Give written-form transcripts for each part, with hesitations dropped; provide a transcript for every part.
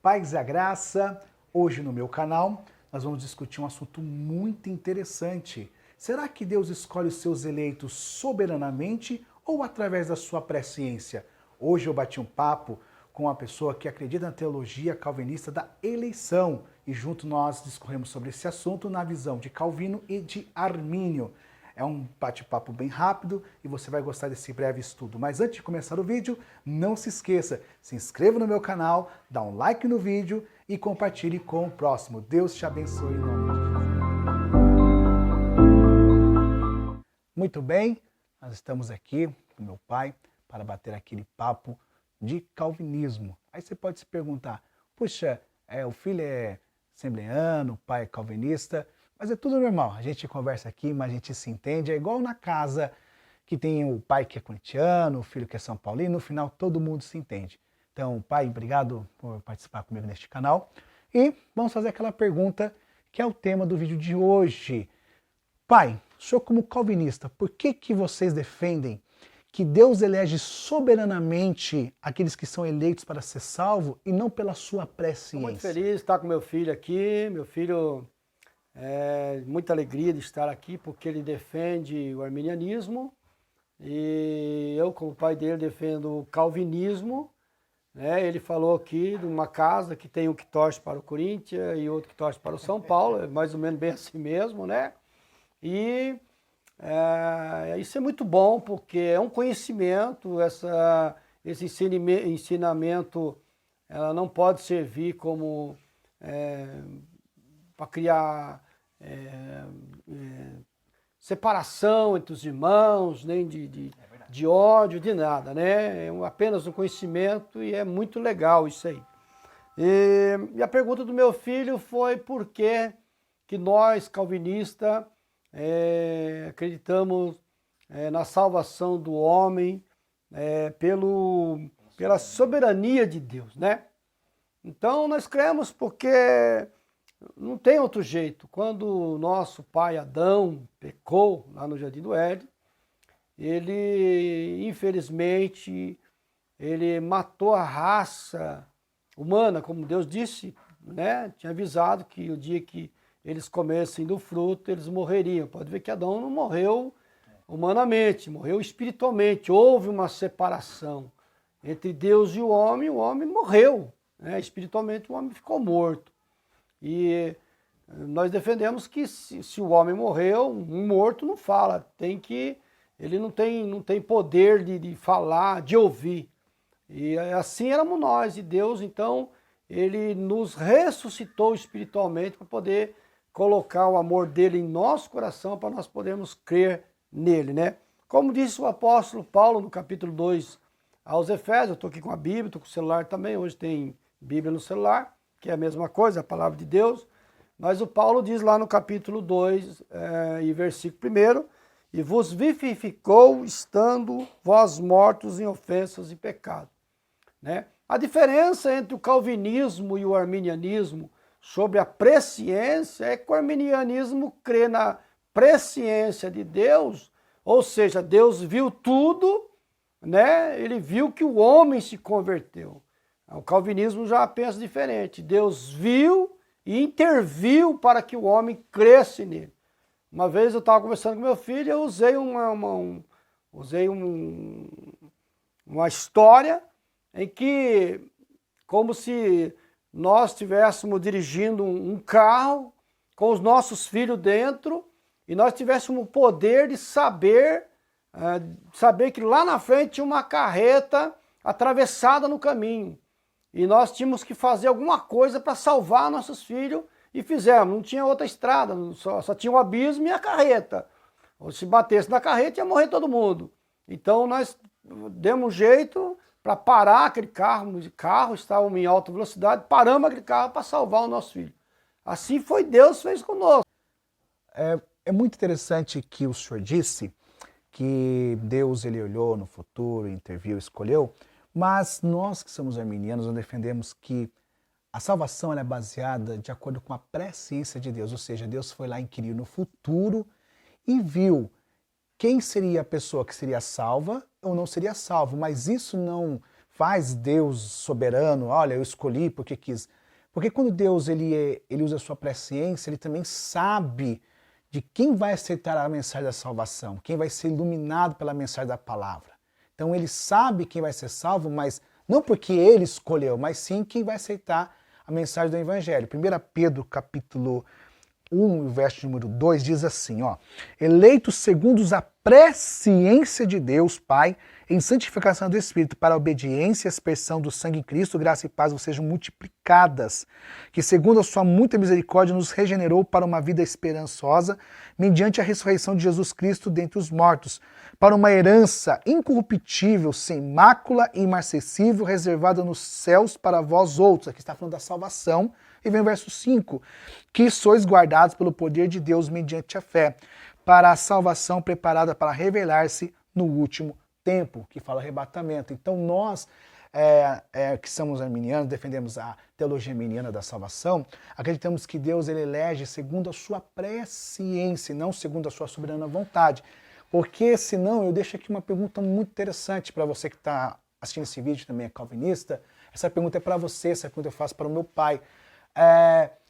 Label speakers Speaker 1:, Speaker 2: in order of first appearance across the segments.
Speaker 1: Paz e a graça. Hoje no meu canal nós vamos discutir um assunto muito interessante. Será que Deus escolhe os seus eleitos soberanamente ou através da sua presciência? Hoje eu bati um papo com uma pessoa que acredita na teologia calvinista da eleição e junto nós discorremos sobre esse assunto na visão de Calvino e de Armínio. É um bate-papo bem rápido e você vai gostar desse breve estudo. Mas antes de começar o vídeo, não se esqueça, se inscreva no meu canal, dá um like no vídeo e compartilhe com o próximo. Deus te abençoe em nome de Jesus. Muito bem, nós estamos aqui com meu pai para bater aquele papo de calvinismo. Aí você pode se perguntar, puxa, o filho é assembleano, o pai é calvinista, mas é tudo normal, a gente conversa aqui, mas a gente se entende, é igual na casa que tem o pai que é corintiano, o filho que é São Paulino, no final todo mundo se entende. Então, pai, obrigado por participar comigo neste canal. E vamos fazer aquela pergunta que é o tema do vídeo de hoje. Pai, o senhor como calvinista, por que vocês defendem que Deus elege soberanamente aqueles que são eleitos para ser salvo e não pela sua presciência?
Speaker 2: Estou muito feliz de estar com meu filho aqui, muita alegria de estar aqui porque ele defende o arminianismo e eu, como pai dele, defendo o calvinismo. Ele falou aqui de uma casa que tem um que torce para o Corinthians e outro que torce para o São Paulo, é mais ou menos bem assim mesmo, né? E isso é muito bom porque é um conhecimento, esse ensinamento ela não pode servir como para criar separação entre os irmãos, nem de ódio, de nada, né? É apenas um conhecimento e é muito legal isso aí. E a pergunta do meu filho foi por que nós, calvinistas, acreditamos na salvação do homem pela soberania de Deus, né? Então nós cremos porque não tem outro jeito. Quando o nosso pai Adão pecou lá no Jardim do Éden, ele, infelizmente, ele matou a raça humana, como Deus disse, né? Tinha avisado que o dia que eles comessem do fruto, eles morreriam. Pode ver que Adão não morreu humanamente, morreu espiritualmente. Houve uma separação entre Deus e o homem morreu, né? Espiritualmente o homem ficou morto. E nós defendemos que se o homem morreu, um morto não fala, ele não tem poder de falar, de ouvir. E assim éramos nós, e Deus então, ele nos ressuscitou espiritualmente para poder colocar o amor dele em nosso coração, para nós podermos crer nele, né? Como disse o apóstolo Paulo no capítulo 2 aos Efésios, eu estou aqui com a Bíblia, estou com o celular também, hoje tem Bíblia no celular, que é a mesma coisa, a palavra de Deus, mas o Paulo diz lá no capítulo 2 e versículo 1, e vos vivificou estando vós mortos em ofensas e pecados. Né? A diferença entre o calvinismo e o arminianismo sobre a presciência é que o arminianismo crê na presciência de Deus, ou seja, Deus viu tudo, né? Ele viu que o homem se converteu. O calvinismo já pensa diferente. Deus viu e interviu para que o homem cresce nele. Uma vez eu estava conversando com meu filho e eu usei uma história em que, como se nós estivéssemos dirigindo um carro com os nossos filhos dentro e nós tivéssemos o poder de saber que lá na frente tinha uma carreta atravessada no caminho. E nós tínhamos que fazer alguma coisa para salvar nossos filhos e fizemos. Não tinha outra estrada, só tinha o abismo e a carreta. Ou se batesse na carreta ia morrer todo mundo. Então nós demos um jeito para parar aquele carro, estava em alta velocidade, paramos aquele carro para salvar o nosso filho. Assim foi Deus fez conosco.
Speaker 1: É muito interessante que o senhor disse que Deus ele olhou no futuro, interviu, escolheu, mas nós que somos arminianos, nós defendemos que a salvação ela é baseada de acordo com a presciência de Deus, ou seja, Deus foi lá e inquiriu no futuro e viu quem seria a pessoa que seria salva ou não seria salvo, mas isso não faz Deus soberano, olha, eu escolhi porque quis. Porque quando Deus ele usa a sua presciência, ele também sabe de quem vai aceitar a mensagem da salvação, quem vai ser iluminado pela mensagem da palavra. Então ele sabe quem vai ser salvo, mas não porque ele escolheu, mas sim quem vai aceitar a mensagem do Evangelho. 1 Pedro capítulo 1, verso número 2, diz assim, ó, eleitos segundo a presciência de Deus, Pai, em santificação do Espírito, para a obediência e aspersão do sangue em Cristo, graça e paz vos sejam multiplicadas, que segundo a sua muita misericórdia nos regenerou para uma vida esperançosa, mediante a ressurreição de Jesus Cristo dentre os mortos, para uma herança incorruptível, sem mácula e imarcessível, reservada nos céus para vós outros. Aqui está falando da salvação. E vem o verso 5, que sois guardados pelo poder de Deus mediante a fé, para a salvação preparada para revelar-se no último tempo, que fala arrebatamento. Então nós, que somos arminianos, defendemos a teologia arminiana da salvação, acreditamos que Deus ele elege segundo a sua presciência, não segundo a sua soberana vontade. Porque senão, eu deixo aqui uma pergunta muito interessante para você que está assistindo esse vídeo, também é calvinista. Essa pergunta é para você, essa pergunta eu faço para o meu pai.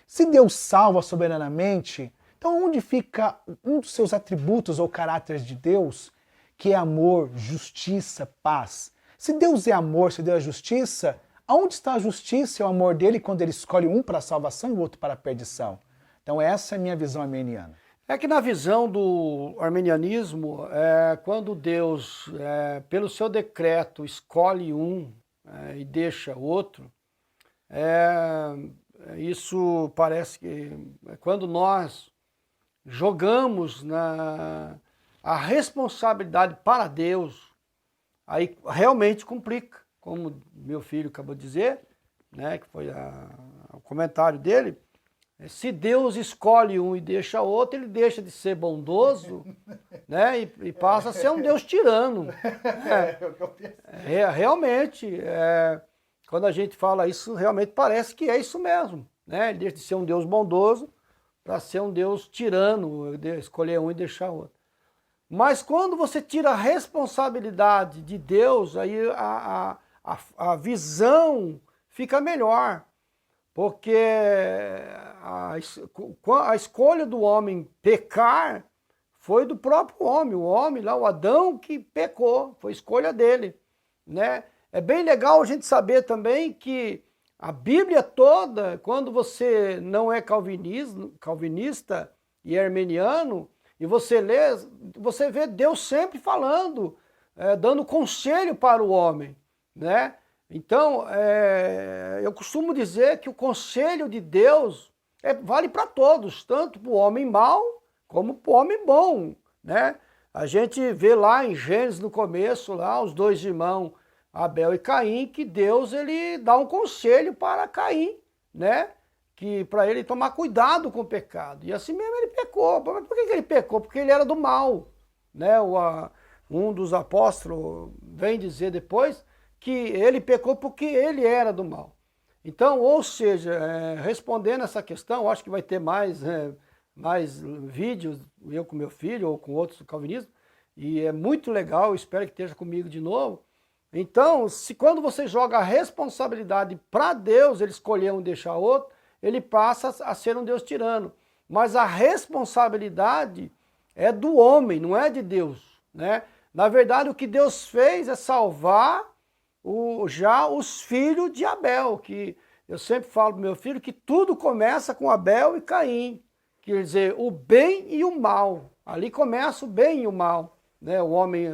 Speaker 1: Se Deus salva soberanamente, então onde fica um dos seus atributos ou caráteres de Deus, que é amor, justiça, paz? Se Deus é amor, se Deus é justiça, aonde está a justiça e o amor dele quando ele escolhe um para a salvação e o outro para a perdição? Então essa é a minha visão armeniana.
Speaker 2: É que na visão do arminianismo, quando Deus, pelo seu decreto, escolhe um e deixa outro, isso parece que quando nós jogamos a responsabilidade para Deus, aí realmente complica, como meu filho acabou de dizer, né, que foi o comentário dele. Se Deus escolhe um e deixa outro, ele deixa de ser bondoso, né, e passa a ser um Deus tirano. Realmente, quando a gente fala isso, realmente parece que é isso mesmo, né? Ele deixa de ser um Deus bondoso para ser um Deus tirano, escolher um e deixar outro. Mas quando você tira a responsabilidade de Deus, aí a visão fica melhor. Porque a escolha do homem pecar foi do próprio homem. O homem lá, o Adão, que pecou, foi escolha dele, né? É bem legal a gente saber também que a Bíblia toda, quando você não é calvinista e armeniano, e você lê, você vê Deus sempre falando, dando conselho para o homem, né? Então, eu costumo dizer que o conselho de Deus vale para todos, tanto para o homem mau como para o homem bom, né? A gente vê lá em Gênesis, no começo, lá os dois irmãos, Abel e Caim, que Deus ele dá um conselho para Caim, né? Que para ele tomar cuidado com o pecado. E assim mesmo ele pecou. Mas por que ele pecou? Porque ele era do mal, né? Um dos apóstolos vem dizer depois que ele pecou porque ele era do mal. Então, ou seja, respondendo essa questão, acho que vai ter mais vídeos, eu com meu filho ou com outros do calvinismo, e é muito legal, espero que esteja comigo de novo. Então, quando você joga a responsabilidade para Deus, ele escolher um e deixar outro, ele passa a ser um Deus tirano. Mas a responsabilidade é do homem, não é de Deus, né? Na verdade, o que Deus fez é salvar já os filhos de Abel, que eu sempre falo para meu filho que tudo começa com Abel e Caim, quer dizer, o bem e o mal. Ali começa o bem e o mal, né? O homem,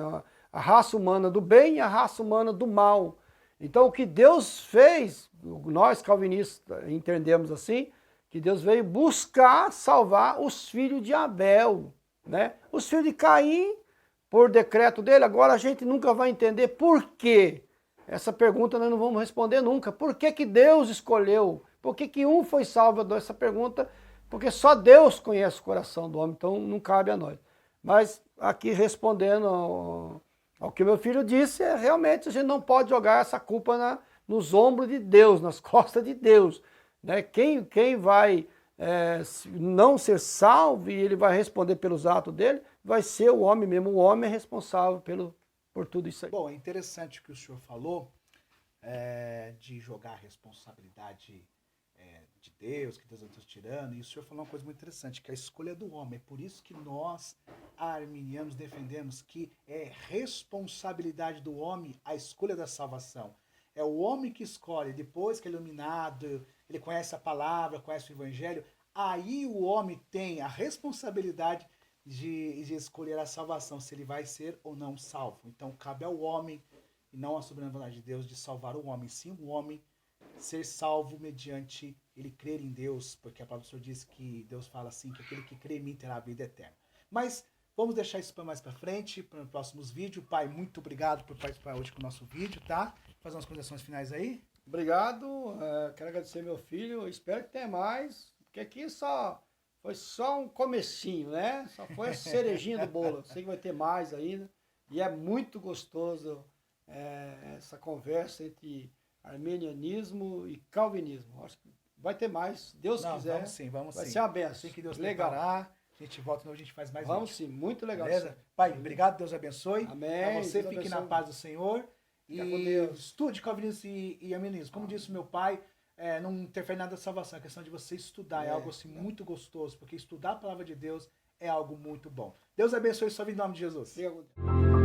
Speaker 2: a raça humana do bem e a raça humana do mal. Então o que Deus fez, nós calvinistas entendemos assim, que Deus veio buscar salvar os filhos de Abel, né? Os filhos de Caim, por decreto dele, agora a gente nunca vai entender por quê. Essa pergunta nós não vamos responder nunca. Por que que Deus escolheu? Por que que um foi salvo? Essa pergunta, porque só Deus conhece o coração do homem, então não cabe a nós. Mas aqui respondendo ao que meu filho disse, realmente a gente não pode jogar essa culpa nos ombros de Deus, nas costas de Deus, né? Quem vai não ser salvo e ele vai responder pelos atos dele, vai ser o homem mesmo. O homem é responsável por tudo isso aí.
Speaker 1: Bom, é interessante o que o senhor falou, de jogar a responsabilidade de Deus, que Deus não está tirando. E o senhor falou uma coisa muito interessante, que é a escolha do homem. É por isso que nós, arminianos, defendemos que é responsabilidade do homem a escolha da salvação. É o homem que escolhe, depois que é iluminado, ele conhece a palavra, conhece o evangelho, aí o homem tem a responsabilidade de escolher a salvação, se ele vai ser ou não salvo. Então cabe ao homem, e não a soberana vontade de Deus, de salvar o homem, sim o homem ser salvo mediante ele crer em Deus, porque a palavra do Senhor diz que Deus fala assim, que aquele que crê em mim terá a vida eterna. Mas vamos deixar isso para mais para frente, para os próximos vídeos. Pai, muito obrigado por participar hoje com o nosso vídeo, tá? Fazer umas considerações finais aí.
Speaker 2: Obrigado, quero agradecer meu filho, espero que tenha mais, porque aqui foi só um comecinho, né? Só foi a cerejinha do bolo, sei que vai ter mais ainda, e é muito gostoso essa conversa entre arminianismo e calvinismo. Acho que vai ter mais, Deus quiser.
Speaker 1: Vamos sim, vamos
Speaker 2: vai
Speaker 1: sim.
Speaker 2: ser uma benção.
Speaker 1: Assim que Deus
Speaker 2: legal.
Speaker 1: preparar, a gente volta e a gente faz mais
Speaker 2: Vamos
Speaker 1: vídeo.
Speaker 2: sim, muito legal.
Speaker 1: Beleza? Pai, obrigado, Deus abençoe.
Speaker 2: Amém.
Speaker 1: Pra você,
Speaker 2: Deus
Speaker 1: fique
Speaker 2: abençoe.
Speaker 1: na paz do Senhor.
Speaker 2: Fica com
Speaker 1: E
Speaker 2: Deus.
Speaker 1: estude calvinismo e arminianismo. Como disse o meu pai, não interfere nada da salvação. É questão de você estudar. É algo assim muito gostoso, porque estudar a palavra de Deus é algo muito bom. Deus abençoe sua vida em nome de Jesus.
Speaker 2: Fica com Deus.